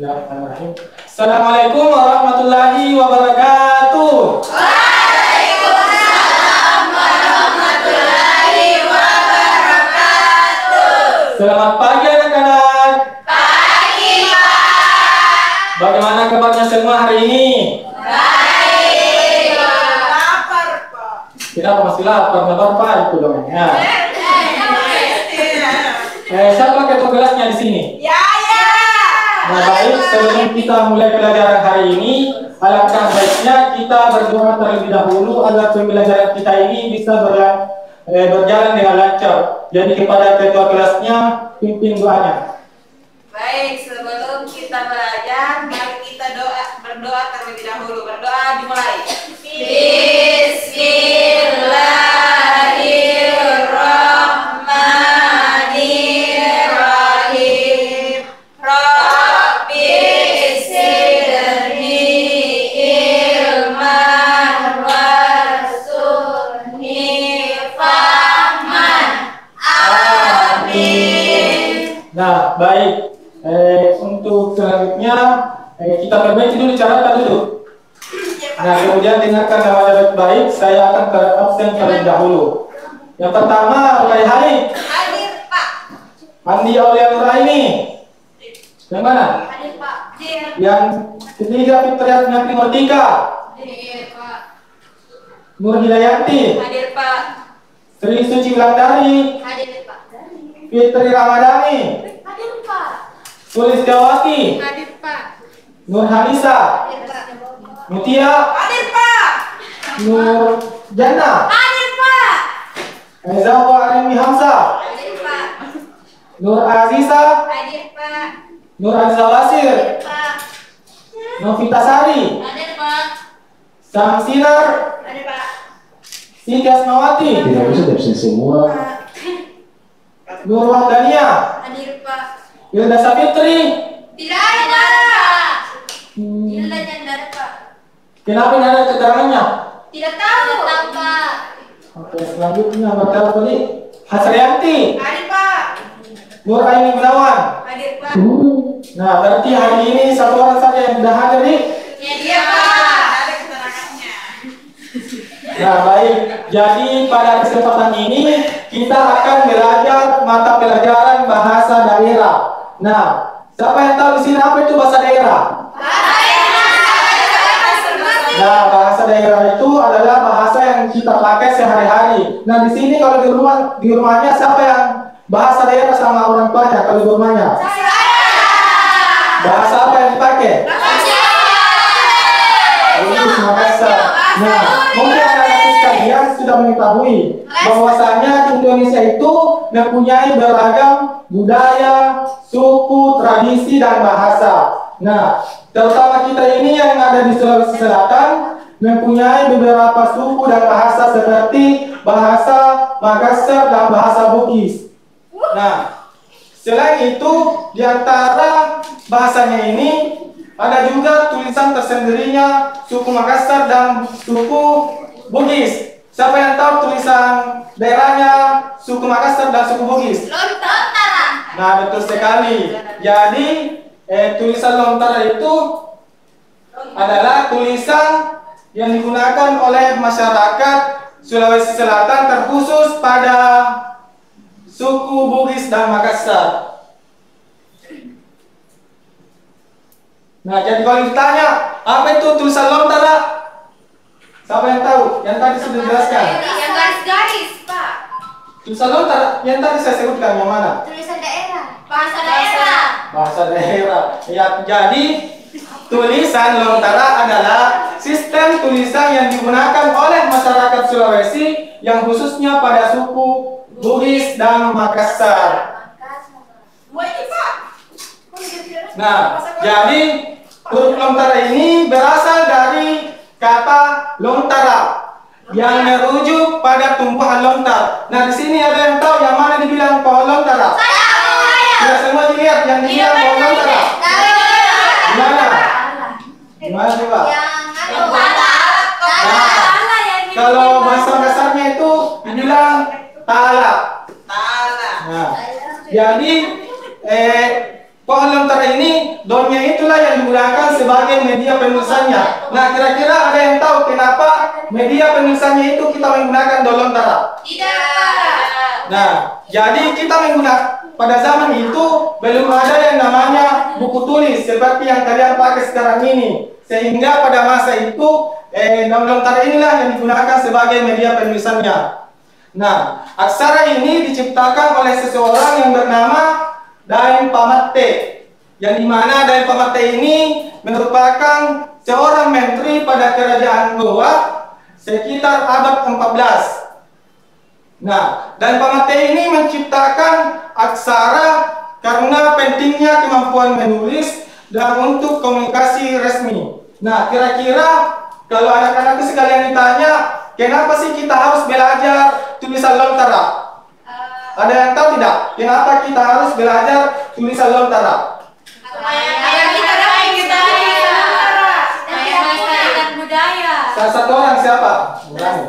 Bismillahirrahmanirrahim. Assalamualaikum warahmatullahi wabarakatuh. Waalaikumsalam warahmatullahi wabarakatuh. Selamat pagi anak-anak. Pagi, Pak. Bagaimana kabarnya semua hari ini? Baik. Lapar, Pak. Kita masih lapar, Pak itu dong ya. Siapa ketua kelasnya di sini? Ya. Nah, baik, sebelum kita mulai pelajaran hari ini, alangkah baiknya kita berdoa terlebih dahulu agar pembelajaran kita ini bisa berjalan dengan lancar. Jadi kepada ketua kelasnya, pimpin doanya. Baik, sebelum kita belajar, mari kita berdoa terlebih dahulu. Berdoa dimulai. Bismillahirrahmanirrahim. Rabbi zidni ilman warzuqni fahman. Amin. Nah, baik. Untuk selanjutnya, kita perbaiki dulu cara kita duduk. Nah, kemudian dengarkan nama baik. Saya akan absen terlebih dahulu. Yang pertama, mulai hari. Hadir, Pak. Andi Aulia Nuraini. Yang mana? Hadir, Pak. Hadir. Yang ketiga, Fitriat Timurtika. Hadir, Pak. Nur Hidayanti. Hadir, Pak. Sri Suci Wulandari. Hadir, Pak. Fitri Ramadhani. Hadir, Pak. Sulistiawati. Hadir, Pak. Nur Hanisa. Hadir, Pak. Mutia. Hadir, Pak. Nur Jana. Hadir, Pak. Zawa Arimi Hamzah. Hadir, Pak. Nur Aziza. Hadir, Pak. Nur Aziza Basir. Hadir, Pak. Novita Sari. Hadir, Pak. Sang Sinar. Hadir, Pak. Siti Asmawati. Tidak bisa dari semua. Nur Wahdania. Hadir, Pak. Hilda Safitri. Tidak ada, Pak. Tidak ada, Pak. Kenapa tidak ada keterangannya? Tidak tahu. Tidak tahu, Pak. Oke, selanjutnya bakal pilih Hasrianti. Hadir, Pak. Nur Aini Gunawan. Hadir, Pak. Nah, berarti hari ini satu orang saja yang sudah hadir nih. Iya, Pak. Ada keterangannya. Nah, baik. Jadi pada kesempatan ini kita akan belajar mata pelajaran bahasa daerah. Nah, siapa yang tahu di sini apa itu bahasa daerah? Nah, bahasa daerah itu adalah bahasa yang kita pakai sehari-hari. Nah, di sini kalau di rumahnya siapa yang bahasa daerah sama orang tuanya kalau di rumahnya? Bahasa apa yang dipakai? Bagus, Makassar. Nah, mungkin anak-anak sekalian sudah mengetahui bahwasanya Indonesia itu mempunyai beragam budaya, suku, tradisi, dan bahasa. Nah, terutama kita ini yang ada di Sulawesi Selatan mempunyai beberapa suku dan bahasa seperti bahasa Makassar dan bahasa Bugis. Nah, selain itu di antara bahasanya ini ada juga tulisan tersendirinya suku Makassar dan suku Bugis. Siapa yang tahu tulisan daerahnya suku Makassar dan suku Bugis? Lontara. Nah, betul sekali. Jadi tulisan Lontara itu adalah tulisan yang digunakan oleh masyarakat Sulawesi Selatan terkhusus pada suku Bugis dan Makassar. Nah, jadi kalau ditanya apa itu tulisan Lontara, siapa yang tahu? Yang tadi sudah dijelaskan. Yang garis-garis, Pak. Tulisan Lontara yang tadi saya sebutkan yang mana? Tulisan daerah. Bahasa daerah. Bahasa daerah. Ya, jadi tulisan Lontara adalah sistem tulisan yang digunakan oleh masyarakat Sulawesi yang khususnya pada suku Bugis dan Makassar. Nah, jadi huruf Lontara ini berasal dari kata lontara yang merujuk pada tumbuhan lontar. Nah, di sini ada yang tahu yang mana dibilang pohon lontara? Sudah semua dilihat yang dibilang pohon lontara? Gimana? Gimana coba? Kalau bahasa dasarnya itu dibilang tala. Tala. Nah, jadi pohon lontara ini daunnya itulah yang digunakan sebagai media penulisannya. Nah, kira-kira ada yang tahu kenapa media penulisannya itu kita menggunakan daun lontara? Tidak. Nah, jadi kita menggunakan pada zaman itu belum ada yang namanya buku tulis seperti yang kalian pakai sekarang ini. Sehingga pada masa itu daun lontara inilah yang digunakan sebagai media penulisannya. Nah, aksara ini diciptakan oleh seseorang yang bernama Daeng Pamatte, yang dimana Daeng Pamatte ini merupakan seorang menteri pada kerajaan Goa sekitar abad 14. Nah, Daeng Pamatte ini menciptakan aksara karena pentingnya kemampuan menulis dan untuk komunikasi resmi. Nah, kira-kira kalau anak-anakku sekalian ditanya, kenapa sih kita harus belajar tulisan lontara? Ada yang tahu tidak? Kenapa kita harus belajar tulisan lontara? Supaya kita dapat melestarikan budaya. Salah satu orang siapa? Murani.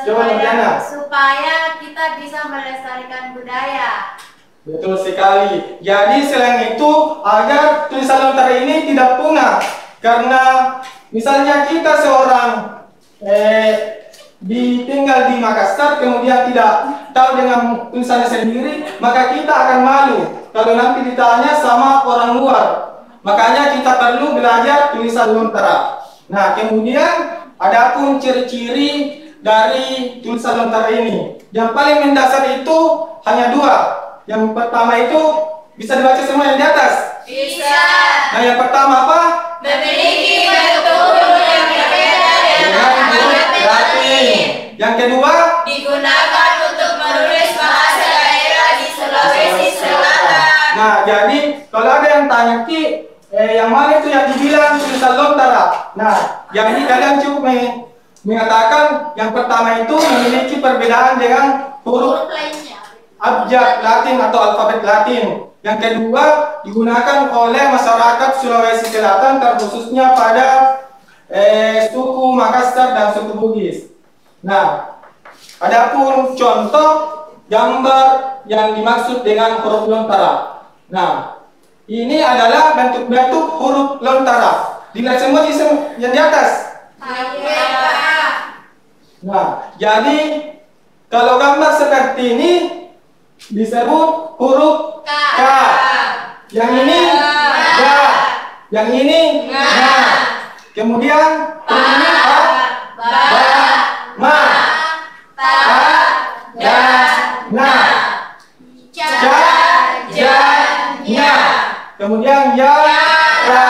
Coba Murjana. Supaya kita bisa melestarikan budaya. Betul sekali. Jadi selain itu agar tulisan lontara ini tidak punah. Karena misalnya kita seorang tinggal di Makassar kemudian tidak tahu dengan tulisannya sendiri, maka kita akan malu kalau nanti ditanya sama orang luar. Makanya kita perlu belajar tulisan lontara. Nah, kemudian adapun ciri-ciri dari tulisan lontara ini, yang paling mendasar itu hanya dua. Yang pertama itu bisa dibaca semua yang di atas. Bisa. Nah, yang pertama apa? Memiliki bentuk huruf yang berbeda dengan huruf Latin. Yang kedua, Digunakan untuk menulis bahasa daerah di Sulawesi Selatan. nah jadi kalau ada yang tanya Ki, yang mana itu yang dibilang tulisan lontara? Nah, jadi kalian cukup mengatakan yang pertama itu memiliki perbedaan dengan huruf lainnya. abjad Latin atau alfabet Latin. Yang kedua digunakan oleh masyarakat Sulawesi Selatan terkhususnya pada suku Makassar dan suku Bugis. Nah, adapun contoh gambar yang dimaksud dengan huruf lontara. Nah, ini adalah bentuk-bentuk huruf lontara. Dilihat semua yang di atas. Nah, jadi kalau gambar seperti ini disebut huruf K. Yang ini G. Yang ini N. Kemudian huruf ini A, Ba, Ma, Ta, Da, Na, Ca, Ja, Nya. Kemudian Ya, Ra,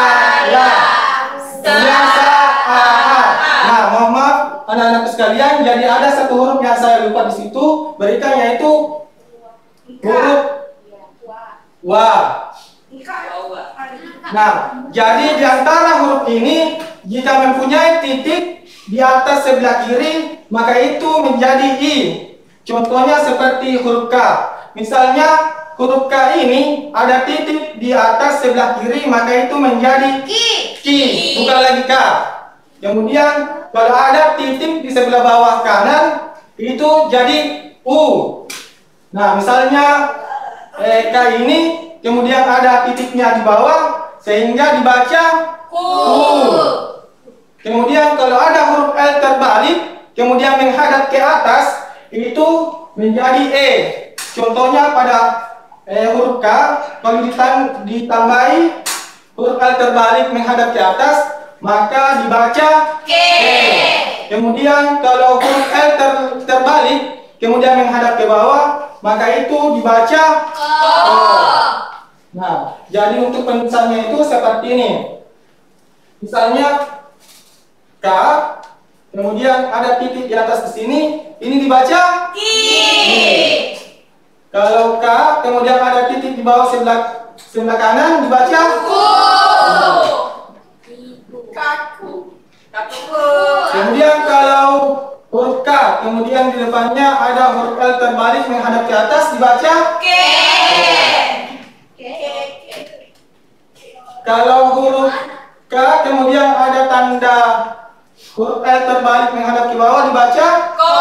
La. Kemudian Sa, A, Ha. Nah, mohon maaf anak-anak sekalian, jadi ada satu huruf yang saya lupa di situ berikan, yaitu huruf Wa. Nah, jadi di antara huruf ini jika mempunyai titik di atas sebelah kiri maka itu menjadi I. Contohnya seperti huruf K. Misalnya huruf K ini ada titik di atas sebelah kiri maka itu menjadi Ki, bukan lagi K. Kemudian kalau ada titik di sebelah bawah kanan itu jadi U. Nah, misalnya K ini kemudian ada titiknya di bawah sehingga dibaca Ku. Kemudian kalau ada huruf L terbalik kemudian menghadap ke atas itu menjadi E. Contohnya pada huruf K kalau ditambahi huruf L terbalik menghadap ke atas maka dibaca Ke. Kemudian kalau huruf L terbalik kemudian menghadap ke bawah maka itu dibaca Ko. Nah, jadi untuk penulisannya itu seperti ini. Misalnya K, kemudian ada titik di atas di sini, ini dibaca Ki. Kalau K, kemudian ada titik di bawah sebelah kanan, dibaca Ku. Kaku. Kaku. Kemudian kalau huruf K, kemudian di depannya ada huruf L terbalik menghadap ke atas, dibaca Ke. Kalau huruf K, kemudian ada tanda huruf L terbalik menghadap ke bawah, dibaca Ko.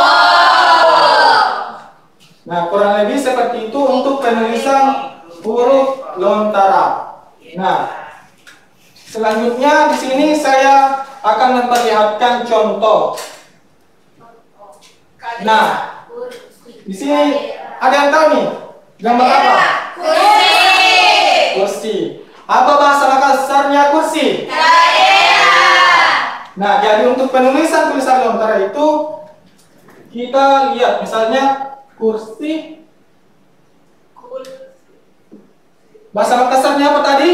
Nah, kurang lebih seperti itu untuk penulisan huruf lontara. Nah, selanjutnya di sini saya akan memperlihatkan contoh. Nah, di sini ada yang tahu nih gambar apa? Kursi. Apa bahasa Makassarnya kursi? Nah, jadi untuk penulisan tulisan lontara itu kita lihat misalnya kursi. Bahasa Makassarnya apa tadi?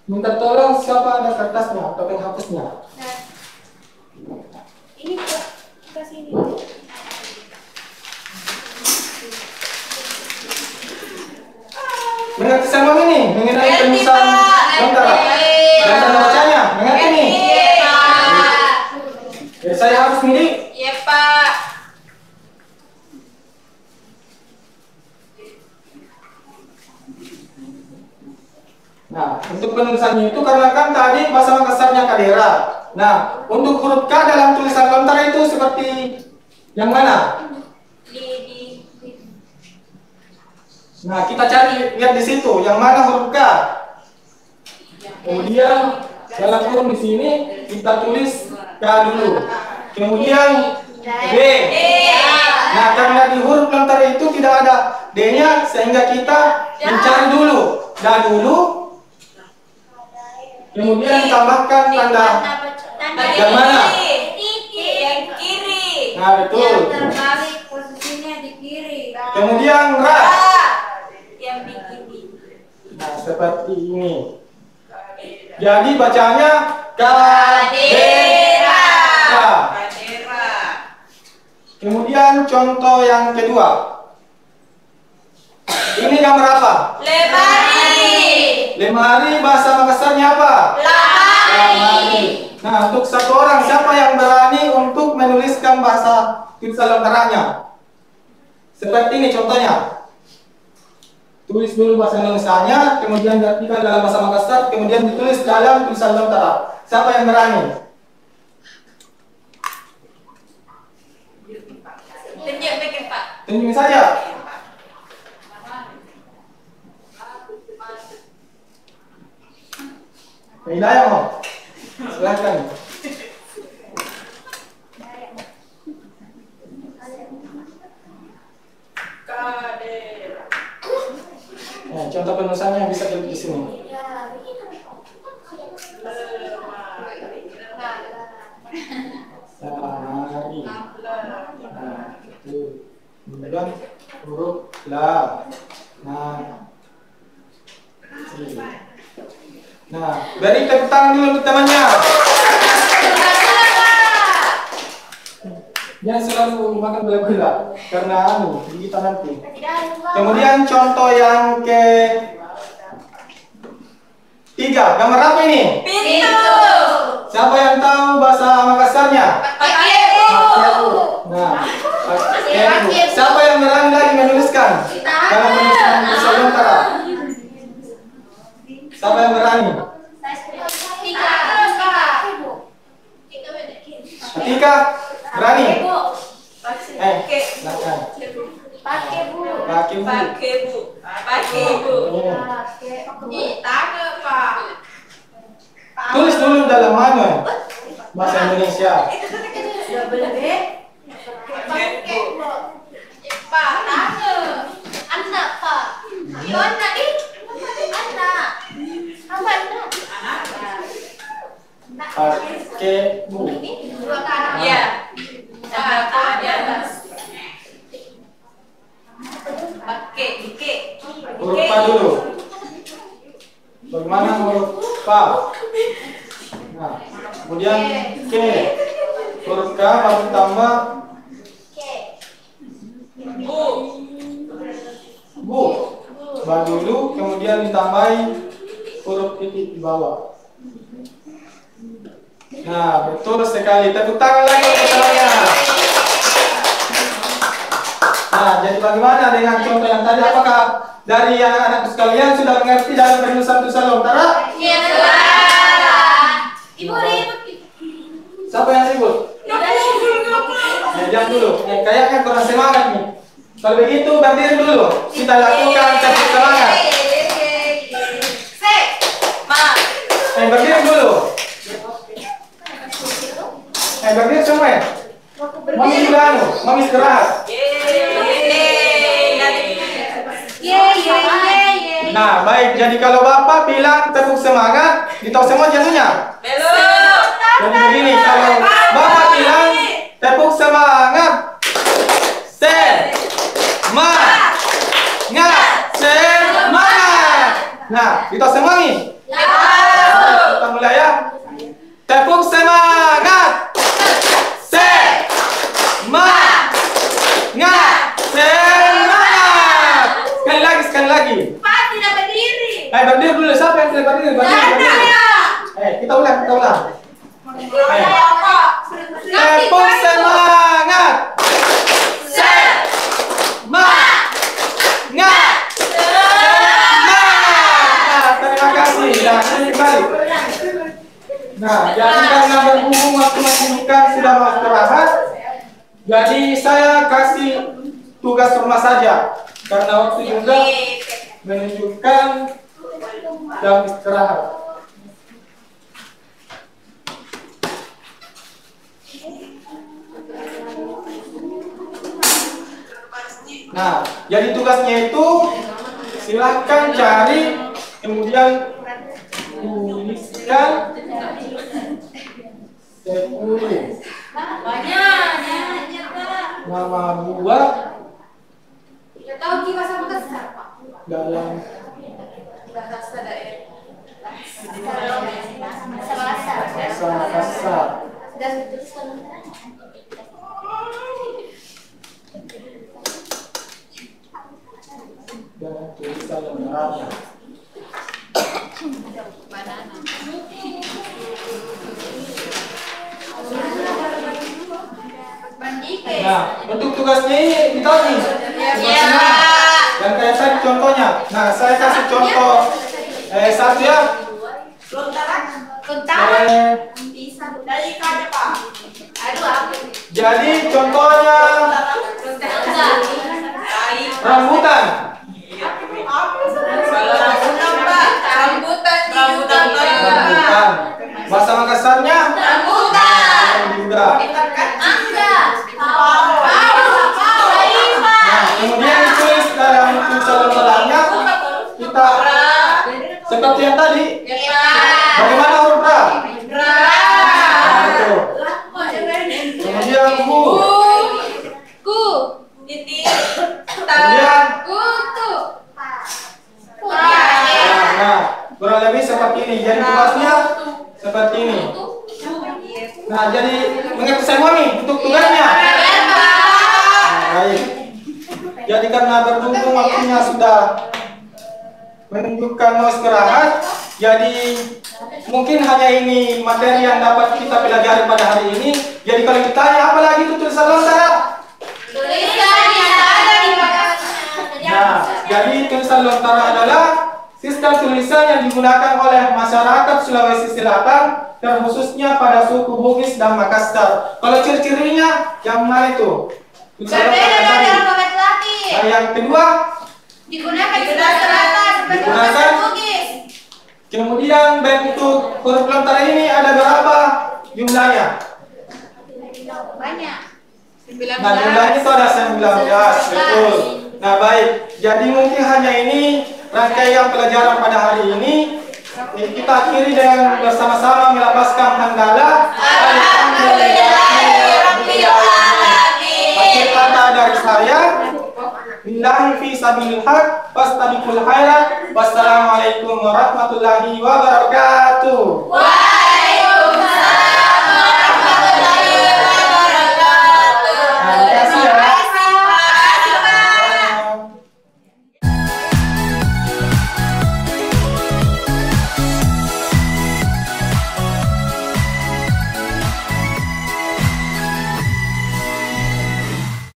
Minta tolong siapa ada kertasnya atau penghapusnya? Ini ke sini. Mengerti sama ini mengenai penulisan lontara dan cara bacanya? Mengerti nih? Jadi saya harus milih. Iya, Pak. Nah, untuk penulisannya itu karena kan tadi bahasa Makassarnya kadera. Nah, untuk huruf K dalam tulisan lontara itu seperti yang mana? Nah, kita cari lihat di situ yang mana huruf K. Kemudian dalam kurung di sini kita tulis K dulu. Kemudian D. Nah, karena di huruf lontara itu tidak ada D-nya sehingga kita mencari dulu D dulu. Kemudian tambahkan tanda yang mana? Yang kiri. Nah, betul. Yang terbalik posisinya di kiri. Kemudian Ra. Yang di kiri. Nah, seperti ini. Jadi bacanya kadera. Kadera. Kemudian contoh yang kedua. Ini gambar apa? Lemari. Lemari bahasa Makassarnya apa? Lemari. Nah, untuk satu orang siapa yang berani untuk menuliskan bahasa tulisan lontaranya? Seperti ini contohnya. Tulis dulu bahasa Indonesianya, kemudian diartikan dalam bahasa Makassar, kemudian ditulis dalam tulisan lontara. Siapa yang berani? Tunjuk Pak. Tunjukin saja. Hidayah mau? Silahkan. Nah, contoh penulisannya bisa dilihat di sini. Lemari. Nah, itu. Kemudian huruf la. Nah, beri tepuk tangan dulu untuk temannya. Jangan selalu makan gula-gula karena gigitan nanti. Kemudian contoh yang ketiga, gambar apa ini? Pintu. Siapa yang tahu bahasa Makassarnya? Pakebu. Nah, pakebu. Siapa yang berani lagi menuliskan dalam penulisan tulisan lontara? Siapa yang berani? Ketika berani. Silakan. Pakebu. Tulis dulu dalam mana bahasa Indonesia. Pakebu. Iya. Ada di atas. Huruf P dulu. Bagaimana huruf P? Nah, kemudian K. Huruf K baru tambah Bu. Ba dulu, kemudian ditambahi huruf titik di bawah. Nah, betul sekali. Tepuk tangan lagi untuk temannya. Nah, jadi bagaimana dengan contoh yang tadi? Apakah dari anak-anak sekalian sudah mengerti dalam penulisan tulisan lontara? Iya, Ibu ribut. Siapa yang ribut? diam dulu. Kayaknya kurang semangat nih. Kalau begitu berdiri dulu. Kita lakukan tepuk semangat. Berdiri dulu. Berdiri semua. Mami juga mami istirahat. Nah, baik. Jadi kalau Bapak bilang tepuk semangat, ditahu semua jatuhnya. Jadi begini, kalau Bapak bilang tepuk semangat, semangat, semangat. Nah, ditahu semua nih. Kita mulai ya. Tepuk semangat, semangat, semangat. Sekali lagi. Pak tidak berdiri. Berdiri dulu. Siapa yang tidak berdiri? Berdiri. Kita ulang. Tepuk semangat, semangat, semangat. Terima kasih. Nah, ini balik. Nah, jadi karena berhubung waktu menunjukkan sudah mau istirahat, jadi saya kasih tugas rumah saja. Karena waktu juga menunjukkan jam istirahat. Nah, jadi tugasnya itu silahkan cari, kemudian tuliskan 10 nama buah Tahu kita sama besar, Pak. dalam Bahasa daerah. bahasa kasar. Dan dituliskan. Dan tulisan lembarannya. Nah, untuk tugasnya ini kita nih. Dan kayak tadi contohnya. Nah, saya kasih contoh satu ya. Jadi contohnya rambutan. Rambutan. Bahasa Makassarnya juga. Nah, kemudian ditulis dalam tulisan lembarannya kita seperti yang tadi. Bagaimana huruf ra? Nah, itu. Kemudian bu. Kemudian nah, kurang lebih seperti ini. Jadi tugasnya seperti ini. Nah, jadi mengerti semua nih untuk tugasnya. Nah, baik. Jadi karena berhubung waktunya sudah menunjukkan mau istirahat, jadi mungkin hanya ini materi yang dapat kita pelajari pada hari ini. Jadi kalau ditanya apa lagi itu tulisan lontar? Nah, jadi tulisan lontar adalah sistem tulisan yang digunakan oleh masyarakat Sulawesi Selatan, terkhususnya pada suku Bugis dan Makassar. Kalau ciri-cirinya yang mana itu? Tulisan lontar yang tadi. Nah, yang kedua Digunakan di selatan seperti digunakan. Bugis. Kemudian bentuk huruf lontar ini ada berapa jumlahnya? Banyak. Nah, jumlahnya itu ada 19, betul. Nah, baik. Jadi mungkin hanya ini rangkaian pelajaran pada hari ini. Kita akhiri dengan bersama-sama melapaskan hamdalah. Akhir kata dari saya, billahi fi sabilil haq, fastabiqul khairat. Wassalamualaikum warahmatullahi wabarakatuh.